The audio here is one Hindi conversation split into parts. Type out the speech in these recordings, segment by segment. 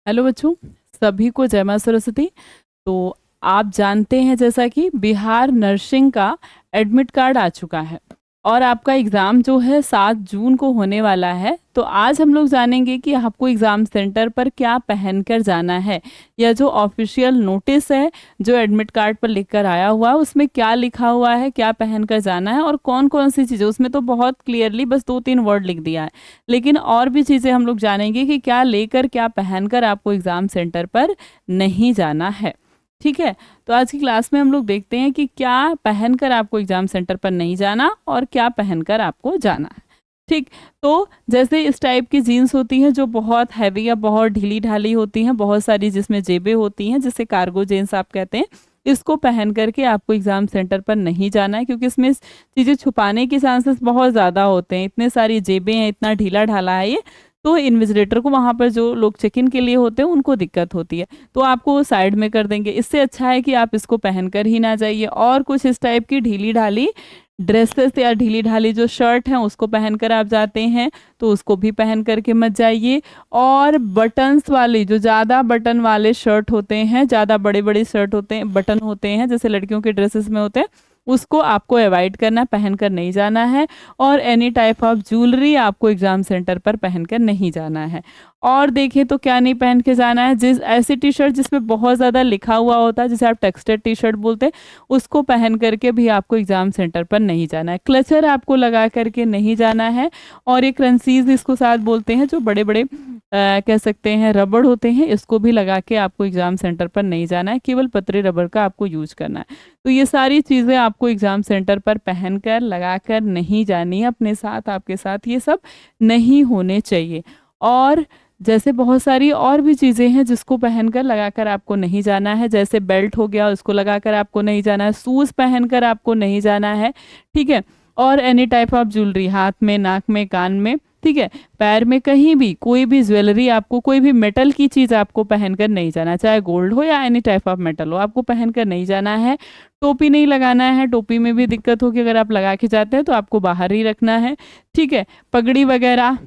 हेलो बच्चों, सभी को जय मां सरस्वती। तो आप जानते हैं जैसा कि बिहार नर्सिंग का एडमिट कार्ड आ चुका है और आपका एग्ज़ाम जो है 7 जून को होने वाला है। तो आज हम लोग जानेंगे कि आपको एग्ज़ाम सेंटर पर क्या पहनकर जाना है, या जो ऑफिशियल नोटिस है जो एडमिट कार्ड पर लिख कर आया हुआ है उसमें क्या लिखा हुआ है, क्या पहनकर जाना है और कौन कौन सी चीज़ें। उसमें तो बहुत क्लियरली बस 2-3 वर्ड लिख दिया है, लेकिन और भी चीज़ें हम लोग जानेंगे कि क्या लेकर क्या पहनकर आपको एग्ज़ाम सेंटर पर नहीं जाना है। ठीक है, तो आज की क्लास में हम लोग देखते हैं कि क्या पहनकर आपको एग्ज़ाम सेंटर पर नहीं जाना और क्या पहनकर आपको जाना है। ठीक, तो जैसे इस टाइप की जीन्स होती हैं जो बहुत हैवी या बहुत ढीली ढाली होती हैं, बहुत सारी जिसमें जेबें होती हैं, जिसे कार्गो जीन्स आप कहते हैं, इसको पहन करके आपको एग्ज़ाम सेंटर पर नहीं जाना है, क्योंकि इसमें चीज़ें छुपाने के चांसेस बहुत ज़्यादा होते हैं। इतने सारी जेबें हैं, इतना ढीला ढाला है ये, तो इन्विजिलेटर को, वहाँ पर जो लोग चेक इन के लिए होते हैं, उनको दिक्कत होती है, तो आपको वो साइड में कर देंगे। इससे अच्छा है कि आप इसको पहनकर ही ना जाइए और कुछ इस टाइप की ढीली ढाली ड्रेसेस या ढीली ढाली जो शर्ट हैं उसको पहनकर आप जाते हैं, तो उसको भी पहन करके मत जाइए। और बटन्स वाली, जो ज़्यादा बटन वाले शर्ट होते हैं, ज़्यादा बड़े बड़े शर्ट होते हैं, बटन होते हैं जैसे लड़कियों के ड्रेसेस में होते हैं, उसको आपको अवॉइड करना, पहनकर नहीं जाना है। और एनी टाइप ऑफ ज्वेलरी आपको एग्ज़ाम सेंटर पर पहनकर नहीं जाना है। और देखें तो क्या नहीं पहन के जाना है, जिस ऐसी टी शर्ट जिसमें बहुत ज़्यादा लिखा हुआ होता है, जिसे आप टेक्सटेड टी शर्ट बोलते हैं, उसको पहन करके भी आपको एग्ज़ाम सेंटर पर नहीं जाना है। क्लचर आपको लगा करके नहीं जाना है। और ये क्रंचीज़ इसको साथ बोलते हैं, जो बड़े बड़े कह सकते हैं रबड़ होते हैं, इसको भी लगा के आपको एग्ज़ाम सेंटर पर नहीं जाना है, केवल पतले रबड़ का आपको यूज करना है। तो ये सारी चीज़ें आपको एग्ज़ाम सेंटर पर पहनकर, लगाकर नहीं जानी है अपने साथ, आपके साथ ये सब नहीं होने चाहिए। और जैसे बहुत सारी और भी चीज़ें हैं जिसको पहनकर, लगाकर आपको नहीं जाना है, जैसे बेल्ट हो गया, उसको लगाकर आपको नहीं जाना है, शूज़ पहनकर आपको नहीं जाना है, ठीक है। और एनी टाइप ऑफ ज्वेलरी, हाथ में, नाक में, कान में, ठीक है, पैर में, कहीं भी कोई भी ज्वेलरी, आपको कोई भी मेटल की चीज़ आपको पहनकर नहीं जाना, चाहे गोल्ड हो या एनी टाइप ऑफ मेटल हो, आपको पहनकर नहीं जाना है। टोपी नहीं लगाना है, टोपी में भी दिक्कत होगी, अगर आप लगा के जाते हैं तो आपको बाहर ही रखना है, ठीक है। पगड़ी वगैरह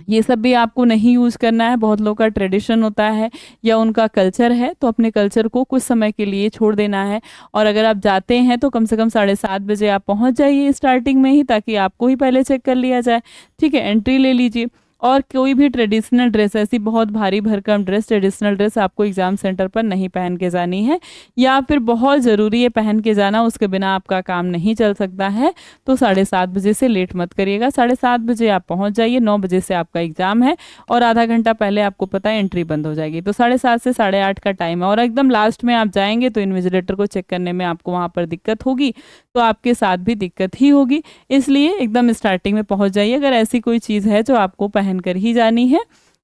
ये सब भी आपको नहीं यूज़ करना है। बहुत लोगों का ट्रेडिशन होता है या उनका कल्चर है, तो अपने कल्चर को कुछ समय के लिए छोड़ देना है। और अगर आप जाते हैं तो कम से कम 7:30 बजे आप पहुंच जाइए स्टार्टिंग में ही, ताकि आपको ही पहले चेक कर लिया जाए, ठीक है, एंट्री ले लीजिए। और कोई भी ट्रेडिशनल ड्रेस, ऐसी बहुत भारी भरकम ड्रेस, ट्रेडिशनल ड्रेस आपको एग्ज़ाम सेंटर पर नहीं पहन के जानी है, या फिर बहुत ज़रूरी है पहन के जाना, उसके बिना आपका काम नहीं चल सकता है, तो 7:30 बजे से लेट मत करिएगा। 7:30 बजे आप पहुंच जाइए, 9 बजे से आपका एग्ज़ाम है और आधा घंटा पहले आपको पता है एंट्री बंद हो जाएगी, तो 7:30 से 8:30 का टाइम है। और एकदम लास्ट में आप जाएंगे तो इन्विजिलेटर को चेक करने में आपको वहाँ पर दिक्कत होगी, तो आपके साथ भी दिक्कत ही होगी, इसलिए एकदम स्टार्टिंग में पहुँच जाइए अगर ऐसी कोई चीज़ है जो आपको पहन कर ही जानी है,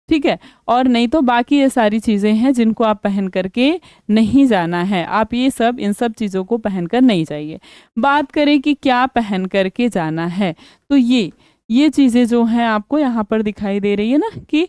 ठीक है। और नहीं तो बाकी ये सारी चीज़ें हैं जिनको आप पहन करके नहीं जाना है, आप ये सब, इन सब चीज़ों को पहन कर नहीं जाइए। बात करें कि क्या पहन करके जाना है, तो ये चीज़ें जो हैं आपको यहाँ पर दिखाई दे रही है ना, कि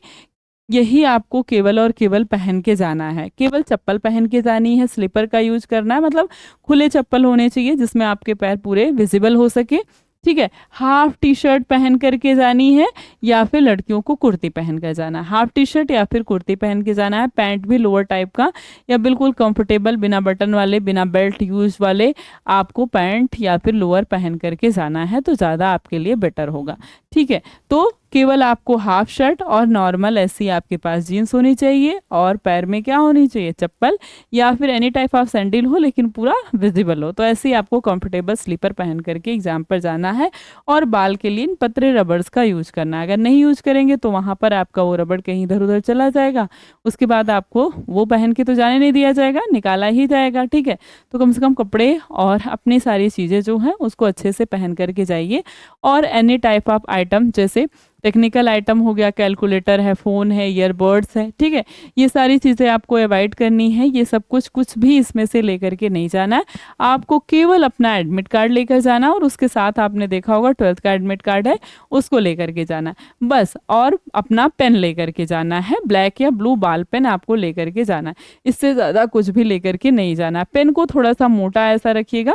यही आपको केवल और केवल पहन के जाना है। केवल चप्पल पहन के जानी है, स्लीपर का यूज करना है, मतलब खुले चप्पल होने चाहिए जिसमें आपके पैर पूरे विजिबल हो सके, ठीक है। हाफ टी शर्ट पहन करके जानी है, या फिर लड़कियों को कुर्ती पहन कर जाना है। हाफ टी शर्ट या फिर कुर्ती पहन के जाना है, पैंट भी लोअर टाइप का या बिल्कुल कंफर्टेबल, बिना बटन वाले, बिना बेल्ट यूज वाले आपको पैंट या फिर लोअर पहन करके जाना है, तो ज़्यादा आपके लिए बेटर होगा, ठीक है। तो केवल आपको हाफ शर्ट और नॉर्मल ऐसी आपके पास जीन्स होनी चाहिए, और पैर में क्या होनी चाहिए, चप्पल या फिर एनी टाइप ऑफ सैंडल हो, लेकिन पूरा विजिबल हो, तो ऐसे ही आपको कंफर्टेबल स्लीपर पहन करके एग्जाम पर जाना है। और बाल के लिए इन पतले रबर्स का यूज करना है, अगर नहीं यूज करेंगे तो वहाँ पर आपका वो रबड़ कहीं इधर उधर चला जाएगा, उसके बाद आपको वो पहन के तो जाने नहीं दिया जाएगा, निकाला ही जाएगा, ठीक है। तो कम से कम कपड़े और अपनी सारी चीज़ें जो हैं उसको अच्छे से पहन करके जाइए। और एनी टाइप ऑफ आइटम, जैसे टेक्निकल आइटम हो गया, कैलकुलेटर है, फ़ोन है, ईयरबड्स है, ठीक है, ये सारी चीज़ें आपको अवॉइड करनी है। ये सब कुछ भी इसमें से लेकर के नहीं जाना है, आपको केवल अपना एडमिट कार्ड लेकर जाना, और उसके साथ आपने देखा होगा 12th का एडमिट कार्ड है, उसको लेकर के जाना है बस। और अपना पेन लेकर के जाना है, ब्लैक या ब्लू बॉल पेन आपको लेकर के जाना है, इससे ज़्यादा कुछ भी लेकर के नहीं जाना है। पेन को थोड़ा सा मोटा ऐसा रखिएगा,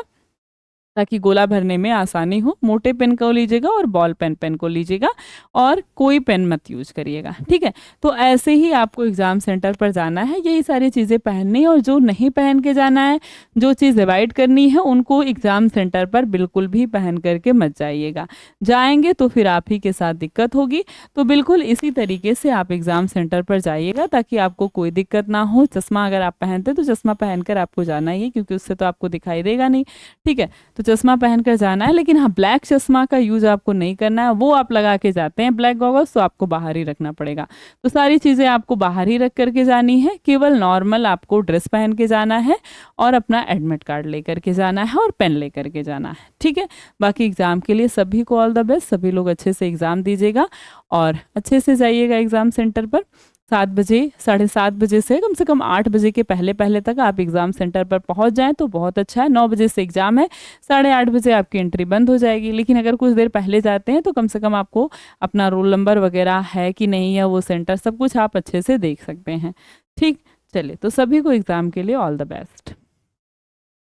ताकि गोला भरने में आसानी हो। मोटे पेन को लीजिएगा और बॉल पेन को लीजिएगा और कोई पेन मत यूज करिएगा, ठीक है। तो ऐसे ही आपको एग्ज़ाम सेंटर पर जाना है, यही सारी चीज़ें पहननी, और जो नहीं पहन के जाना है, जो चीज़ अवॉइड करनी है, उनको एग्ज़ाम सेंटर पर बिल्कुल भी पहन करके मत जाइएगा। जाएंगे तो फिर आप ही के साथ दिक्कत होगी। तो बिल्कुल इसी तरीके से आप एग्ज़ाम सेंटर पर जाइएगा ताकि आपको कोई दिक्कत ना हो। चश्मा अगर आप पहनते तो चश्मा पहनकर आपको जाना ही है, क्योंकि उससे तो आपको दिखाई देगा नहीं, ठीक है। तो चश्मा पहनकर जाना है, लेकिन हाँ, ब्लैक चश्मा का यूज़ आपको नहीं करना है। वो आप लगा के जाते हैं ब्लैक गॉगल्स, तो आपको बाहर ही रखना पड़ेगा। तो सारी चीज़ें आपको बाहर ही रख करके जानी है। केवल नॉर्मल आपको ड्रेस पहन के जाना है और अपना एडमिट कार्ड लेकर के जाना है और पेन लेकर के जाना है, ठीक है। बाकी एग्ज़ाम के लिए सभी को ऑल द बेस्ट। सभी लोग अच्छे से एग्ज़ाम दीजिएगा और अच्छे से जाइएगा एग्ज़ाम सेंटर पर। 7 बजे, 7:30 बजे से कम 8 बजे के पहले पहले तक आप एग्ज़ाम सेंटर पर पहुंच जाएं तो बहुत अच्छा है। 9 बजे से एग्ज़ाम है, 8:30 बजे आपकी एंट्री बंद हो जाएगी। लेकिन अगर कुछ देर पहले जाते हैं तो कम से कम आपको अपना रोल नंबर वगैरह है कि नहीं है, वो सेंटर सब कुछ आप अच्छे से देख सकते हैं, ठीक। चलिए, तो सभी को एग्ज़ाम के लिए ऑल द बेस्ट।